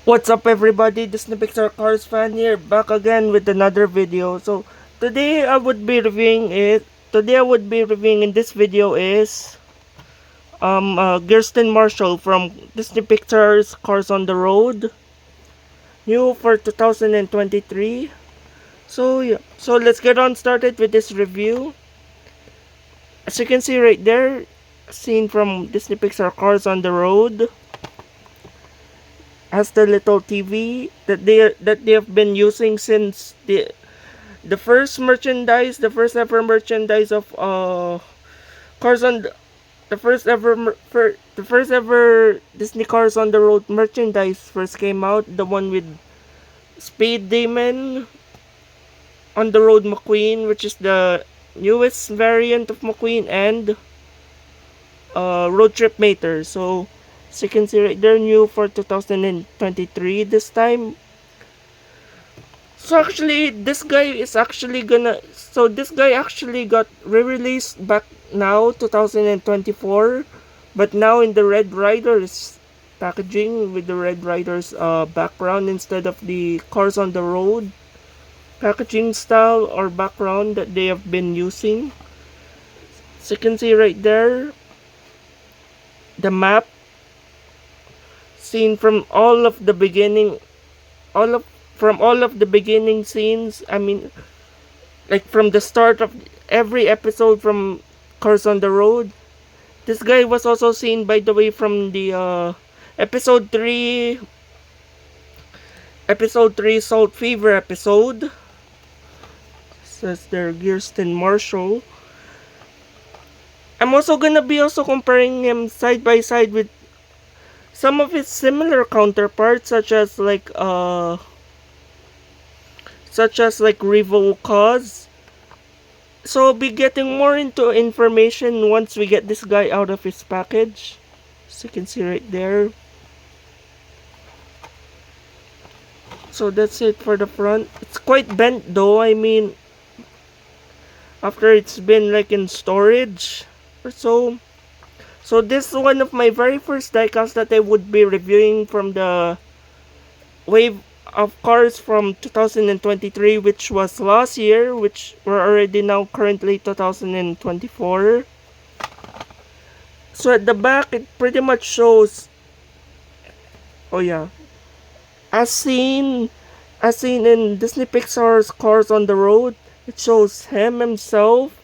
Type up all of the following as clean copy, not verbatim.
What's up everybody, Disney Pixar Cars fan here, back again with another video. So today I would be reviewing in this video is Kirsten Marshall from Disney Pixar's Cars on the Road, new for 2023. So yeah, so let's get on started with this review. As you can see right there, scene from Disney Pixar Cars on the Road has the little TV that they have been using since the first merchandise, the first ever merchandise of Cars on the first ever Disney Cars on the Road merchandise first came out, the one with Speed Demon on the Road McQueen, which is the newest variant of McQueen, and Road Trip Mater. So as you can see right there, new for 2023 this time. So actually, this guy actually got re-released back now, 2024, but now in the Red Riders packaging with the Red Riders background instead of the Cars on the Road packaging style or background that they have been using. So you can see right there the map seen from all of the beginning, all of the beginning scenes. I mean, like from the start of every episode from Cars on the Road. This guy was also seen, by the way, from the episode 3 episode 3 Salt Fever episode. Says there, Kirsten Marshall. I'm also gonna be also comparing him side by side with some of his similar counterparts, such as like Revo Cause. So I'll be getting more into information once we get this guy out of his package. So you can see right there. So that's it for the front. It's quite bent though. I mean, after it's been like in storage or so. So this is one of my very first diecasts that I would be reviewing from the wave of cars from 2023, which was last year, which we're already now currently 2024. So at the back, it pretty much shows, oh yeah, as seen, as seen in Disney Pixar's Cars on the Road, it shows him himself,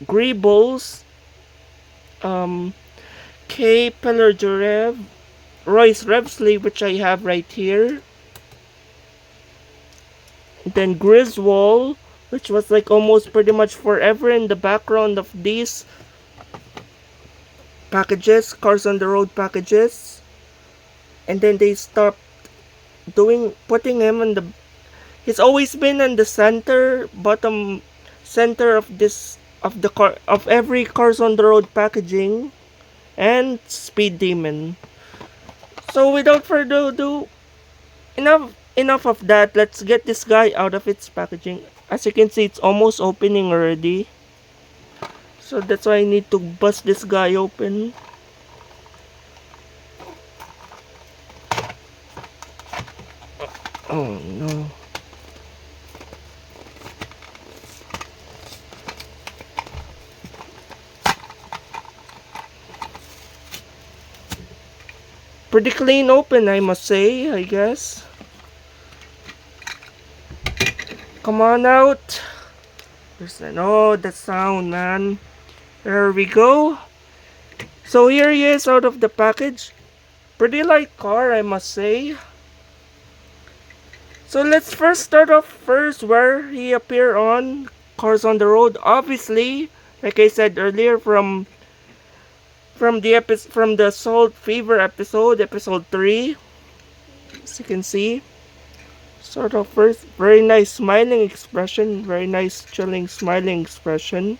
Greebles, um, Kay Pelardurev, Royce Revsley, which I have right here, then Griswold, which was like almost pretty much forever in the background of these packages, Cars on the Road packages, and then they stopped putting him in the. He's always been in the bottom center of every Cars on the Road packaging, and Speed Demon. So without further ado, enough of that. Let's get this guy out of its packaging. As you can see, it's almost opening already. So that's why I need to bust this guy open. Oh no. Pretty clean open, I must say, I guess. Come on out. Oh, that sound, man. There we go. So here he is out of the package. Pretty light car, I must say. So let's first start off where he appeared on Cars on the Road. Obviously, like I said earlier, from the Salt Fever episode 3. As you can see, sort of first, very nice smiling expression, very nice chilling smiling expression.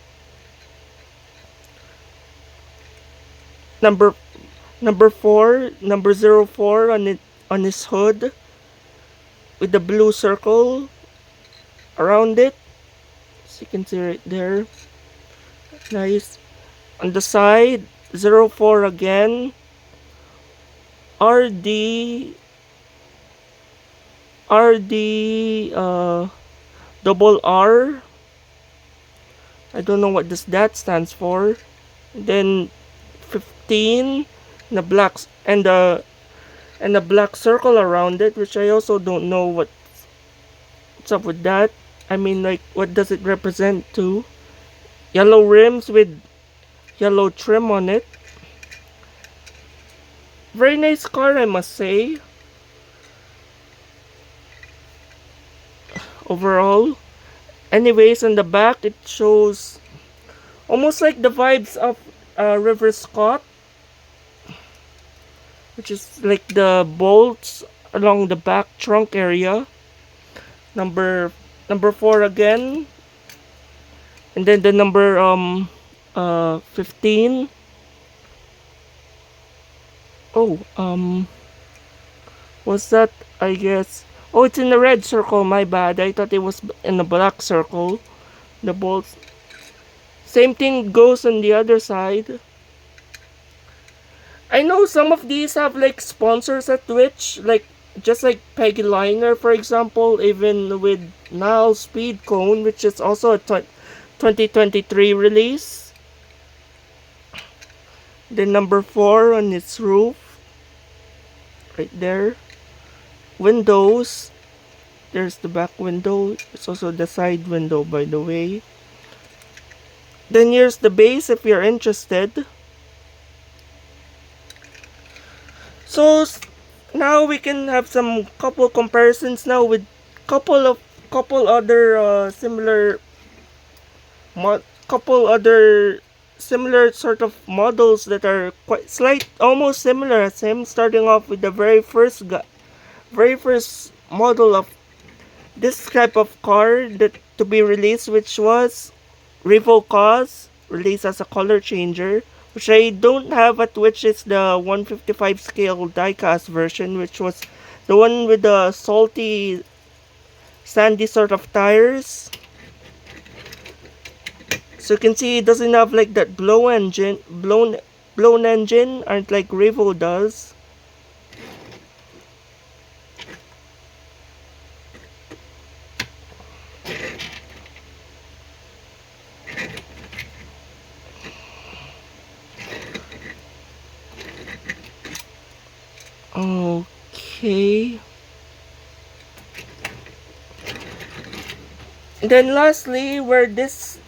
Number 4, number 04 on his hood, with the blue circle around it. As you can see right there. Nice. On the side, 04 again. RD RD double R. I don't know what that stands for. Then 15, the blacks and the black circle around it, which I also don't know what's up with that. I mean, like, what does it represent to? Yellow rims with yellow trim on it. Very nice car, I must say. Overall. Anyways, on the back, it shows almost like the vibes of River Scott, which is like the bolts along the back trunk area. Number 4 again, and then the number 15. Oh, what's that? I guess. Oh, it's in the red circle. My bad. I thought it was in the black circle. The bolts. Same thing goes on the other side. I know some of these have like sponsors at Twitch, like just like Peggy Liner, for example, even with Nile Speed Cone, which is also a 2023 release. The number 4 on its roof, right there. Windows. There's the back window. It's also the side window, by the way. Then here's the base if you're interested. So now we can have some couple comparisons now with couple other similar sort of models that are quite almost similar as him. Starting off with the very first model of this type of car that to be released, which was Revo Cause, released as a color changer, which I don't have at, which is the 155 scale diecast version, which was the one with the salty, sandy sort of tires. So you can see it doesn't have like that blown engine, aren't like Revo does. Okay. Then lastly, where these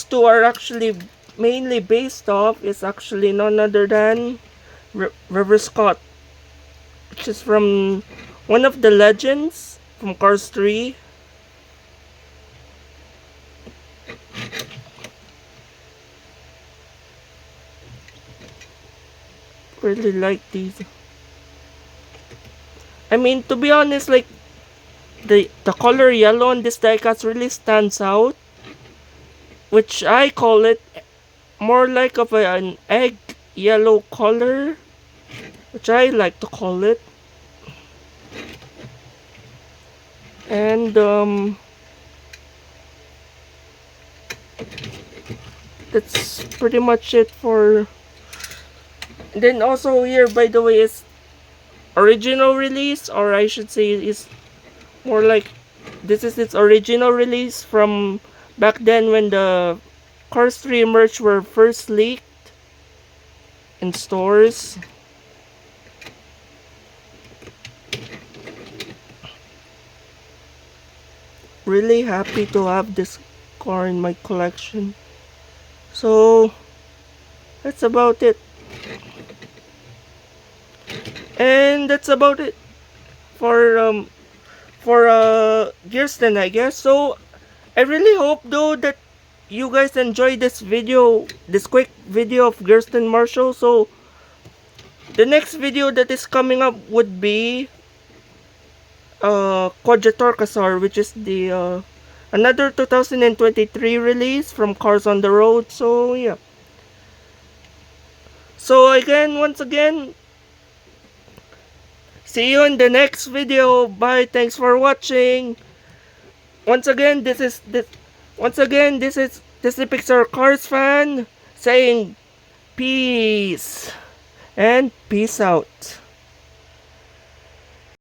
two are actually mainly based off is actually none other than River Scott, which is from one of the legends from Cars 3. Really like these. I mean, to be honest, like the color yellow on this diecast really stands out, which I call it more like of an egg yellow color, which I like to call it. And that's pretty much it for. Then also here, by the way, is original release, or I should say is more like this is its original release from back then when the Cars 3 merch were first leaked in stores. Really happy to have this car in my collection. So that's about it. And that's about it for Gearston, I guess. So I really hope though that you guys enjoy this video, this quick video of Gearston Marshall. So the next video that is coming up would be Quadratorcasar, which is the another 2023 release from Cars on the Road. So yeah. So again, once again, see you in the next video. Bye. Thanks for watching. Once again, this is the Pixar Cars fan saying peace and peace out.